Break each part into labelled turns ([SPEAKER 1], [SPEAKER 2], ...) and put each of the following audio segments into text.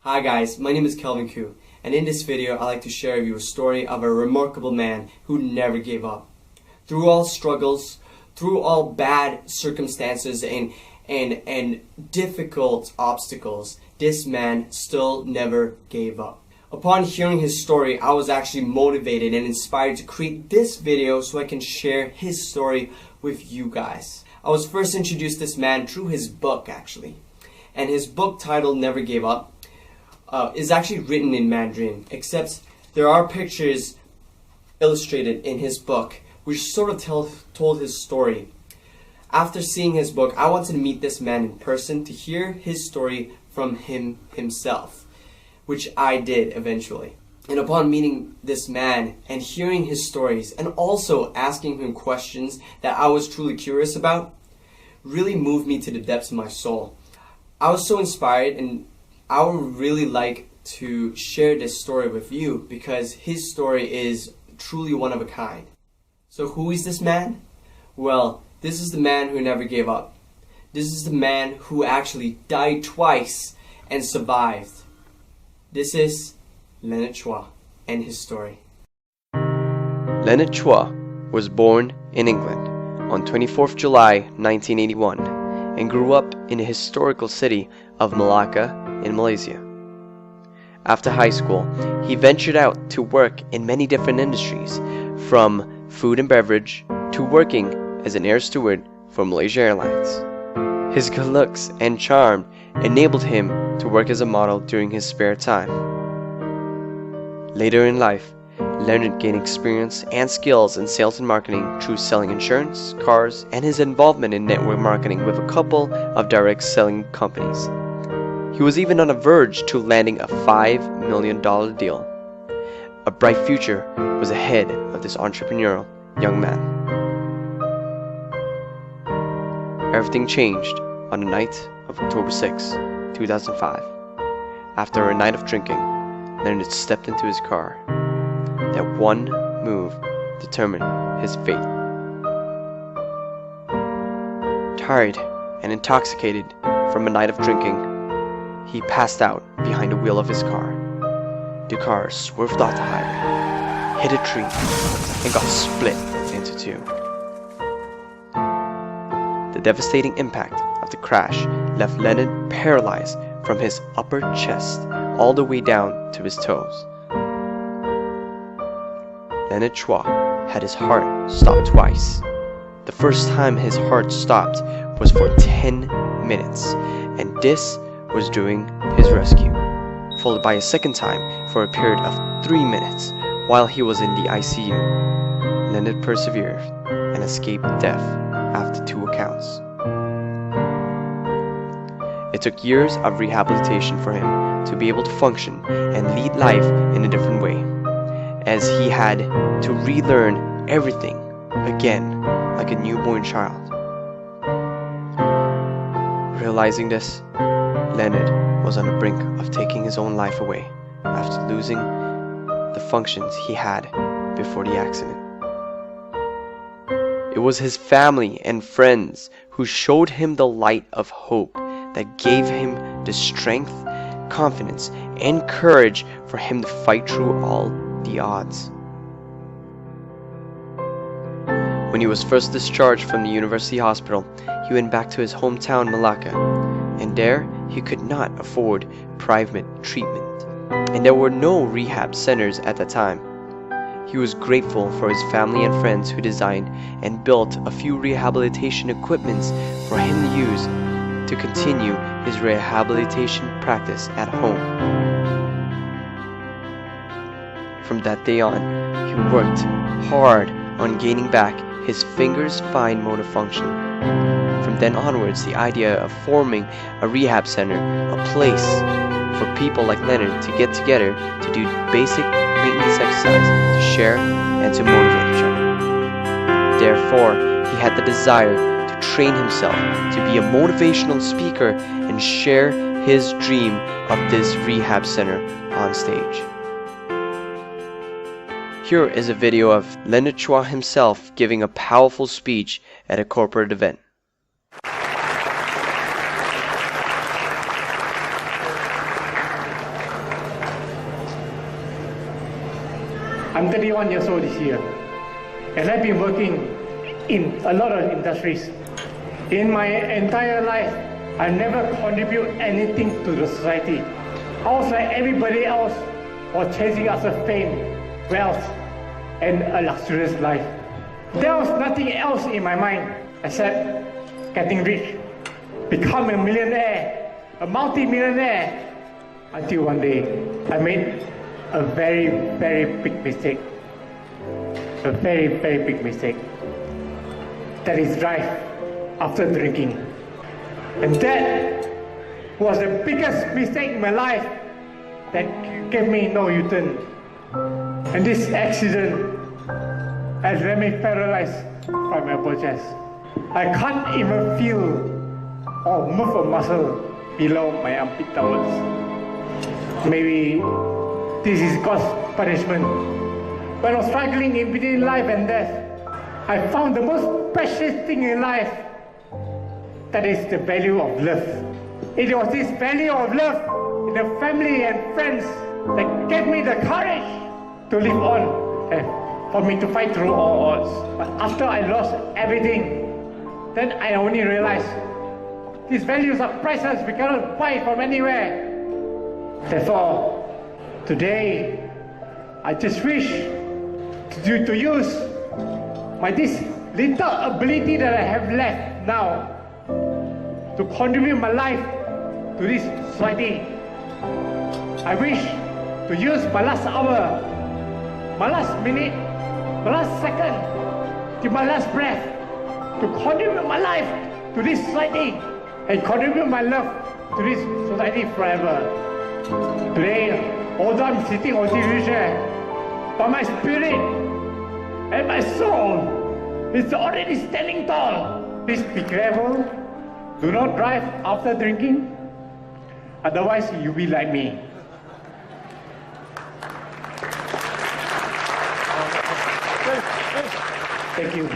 [SPEAKER 1] Hi guys, my name is Kelvin Khoo, and in this video I'd like to share with you a story of a remarkable man who never gave up. Through all struggles, through all bad circumstances and difficult obstacles, this man still never gave up. Upon hearing his story, I was actually motivated and inspired to create this video so I can share his story with you guys. I was first introduced to this man through his book actually, and his book titled Never Gave Up is actually written in Mandarin, except there are pictures illustrated in his book which sort of told his story. After seeing his book, I wanted to meet this man in person to hear his story from him himself, which I did eventually. And upon meeting this man and hearing his stories and also asking him questions that I was truly curious about, really moved me to the depths of my soul. I was so inspired, and I would really like to share this story with you because his story is truly one of a kind. So who is this man? Well, this is the man who never gave up. This is the man who actually died twice and survived. This is Leonard Chua and his story.
[SPEAKER 2] Leonard Chua was born in England on 24th July 1981 and grew up in the historical city of Malacca in Malaysia. After high school, he ventured out to work in many different industries, from food and beverage to working as an air steward for Malaysia Airlines. His good looks and charm enabled him to work as a model during his spare time. Later in life, Leonard gained experience and skills in sales and marketing through selling insurance, cars, and his involvement in network marketing with a couple of direct selling companies. He was even on the verge to landing a $5 million deal. A bright future was ahead of this entrepreneurial young man. Everything changed on the night of October 6, 2005. After a night of drinking, Leonard stepped into his car. That one move determined his fate. Tired and intoxicated from a night of drinking, he passed out behind the wheel of his car. The car swerved off the highway, hit a tree, and got split into two. The devastating impact of the crash left Leonard paralyzed from his upper chest all the way down to his toes. Leonard Chua had his heart stopped twice. The first time his heart stopped was for 10 minutes, and this was during his rescue, followed by a second time for a period of 3 minutes while he was in the ICU. Leonard persevered and escaped death after 2 accounts. It took years of rehabilitation for him to be able to function and lead life in a different way, as he had to relearn everything again like a newborn child. Realizing this, Leonard was on the brink of taking his own life away after losing the functions he had before the accident. It was his family and friends who showed him the light of hope that gave him the strength, confidence, and courage for him to fight through all the odds. When he was first discharged from the university hospital, he went back to his hometown Malacca, and there he could not afford private treatment, and there were no rehab centers at that time. He was grateful for his family and friends who designed and built a few rehabilitation equipments for him to use to continue his rehabilitation practice at home. From that day on, he worked hard on gaining back his fingers' fine motor function. From then onwards, the idea of forming a rehab center, a place for people like Leonard to get together to do basic maintenance exercise, to share, and to motivate each other. Therefore, he had the desire to train himself to be a motivational speaker and share his dream of this rehab center on stage. Here is a video of Leonard Chua himself giving a powerful speech at a corporate event.
[SPEAKER 3] I'm 31 years old this year, and I've been working in a lot of industries. In my entire life, I never contribute anything to the society. I was like everybody else, was chasing after fame, wealth, and a luxurious life. There was nothing else in my mind except getting rich, become a millionaire, a multi-millionaire, until one day I made a very, very big mistake. A very, very big mistake. That is drive after drinking. And that was the biggest mistake in my life that gave me no U-turn. And this accident has left me paralyzed from my upper chest. I can't even feel or move a muscle below my armpit downwards. Maybe this is God's punishment. When I was struggling in between life and death, I found the most precious thing in life. That is the value of love. It was this value of love in the family and friends that gave me the courage to live on and for me to fight through all odds. But after I lost everything, then I only realized these values are priceless. We cannot buy from anywhere. Therefore, today, I just wish to use this little ability that I have left now to contribute my life to this society. I wish to use my last hour, my last minute, my last second, till my last breath to contribute my life to this society and contribute my love to this society forever. Today, although I'm sitting on this wheelchair, but my spirit and my soul is already standing tall. Please be careful. Do not drive after drinking. Otherwise, you'll be like me. Thank you.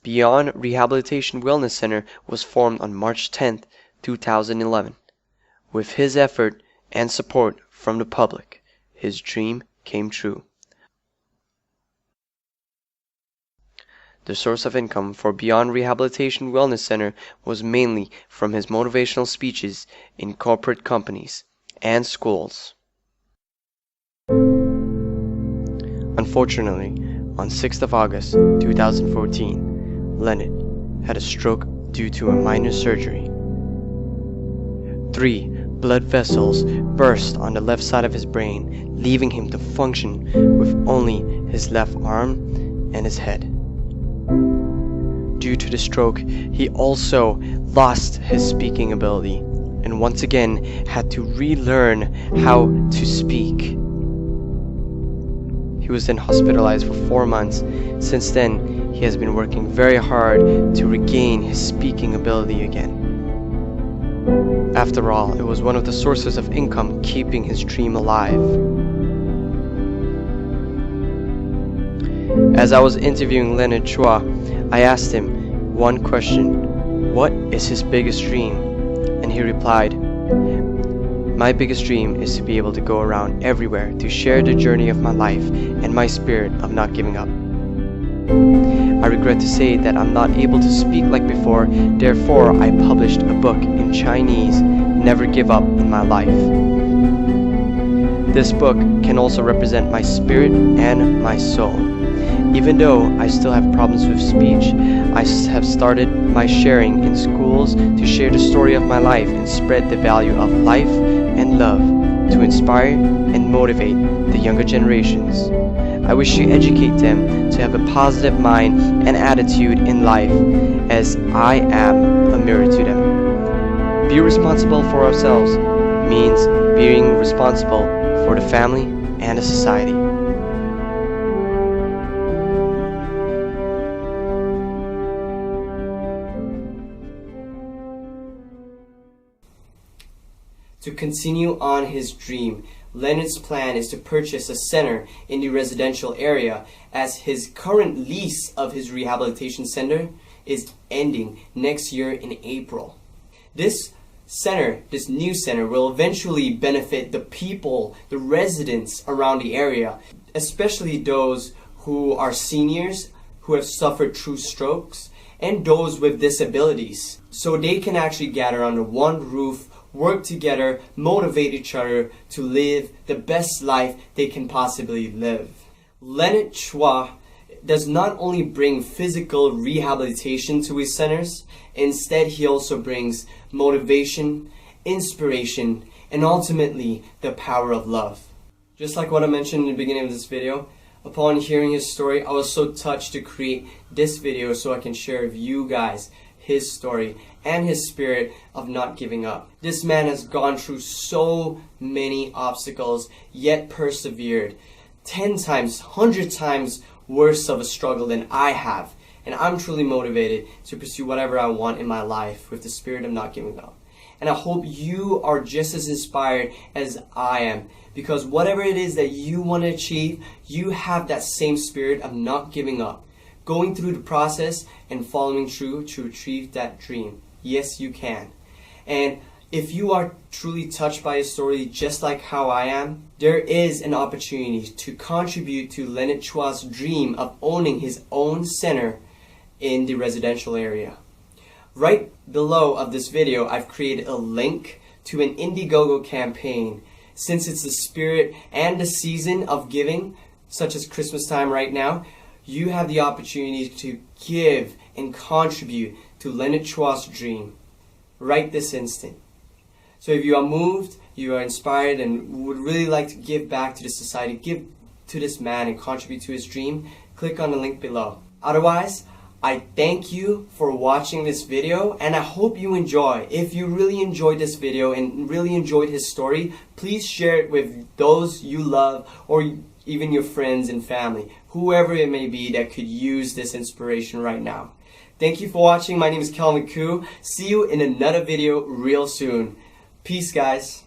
[SPEAKER 2] Beyond Rehabilitation Wellness Center was formed on March 10th, 2011. With his effort and support from the public, his dream came true. The source of income for Beyond Rehabilitation Wellness Center was mainly from his motivational speeches in corporate companies and schools. Unfortunately, on 6th of August 2014, Leonard had a stroke due to a minor surgery. 3 blood vessels burst on the left side of his brain, leaving him to function with only his left arm and his head. Due to the stroke, he also lost his speaking ability and once again had to relearn how to speak. He was then hospitalized for 4 months. Since then, he has been working very hard to regain his speaking ability again. After all, it was one of the sources of income keeping his dream alive. As I was interviewing Leonard Chua, I asked him one question: what is his biggest dream? And he replied, "My biggest dream is to be able to go around everywhere to share the journey of my life and my spirit of not giving up. I regret to say that I'm not able to speak like before, therefore I published a book in Chinese, Never Give Up in My Life. This book can also represent my spirit and my soul. Even though I still have problems with speech, I have started my sharing in schools to share the story of my life and spread the value of life and love to inspire and motivate the younger generations. I wish to educate them to have a positive mind and attitude in life, as I am a mirror to them. Be responsible for ourselves means being responsible for the family and the society."
[SPEAKER 1] To continue on his dream, Leonard's plan is to purchase a center in the residential area, as his current lease of his rehabilitation center is ending next year in April. This center, this new center, will eventually benefit the people, the residents around the area, especially those who are seniors, who have suffered true strokes, and those with disabilities. So they can actually gather under one roof, work together, motivate each other to live the best life they can possibly live. Leonard Chua does not only bring physical rehabilitation to his centers, instead he also brings motivation, inspiration, and ultimately the power of love. Just like what I mentioned in the beginning of this video, upon hearing his story, I was so touched to create this video so I can share with you guys his story and his spirit of not giving up. This man has gone through so many obstacles, yet persevered. 10 times, 100 times worse of a struggle than I have. And I'm truly motivated to pursue whatever I want in my life with the spirit of not giving up. And I hope you are just as inspired as I am, because whatever it is that you want to achieve, you have that same spirit of not giving up, going through the process and following through to achieve that dream. Yes, you can. And if you are truly touched by his story just like how I am, there is an opportunity to contribute to Leonard Chua's dream of owning his own center in the residential area. Right below of this video, I've created a link to an Indiegogo campaign. Since it's the spirit and the season of giving, such as Christmas time right now, you have the opportunity to give and contribute to Leonard Chua's dream right this instant. So if you are moved, you are inspired, and would really like to give back to the society, give to this man and contribute to his dream, click on the link below. Otherwise, I thank you for watching this video, and I hope you enjoy. If you really enjoyed this video and really enjoyed his story, please share it with those you love, or even your friends and family, whoever it may be that could use this inspiration right now. Thank you for watching. My name is Kelvin Khoo. See you in another video real soon. Peace, guys.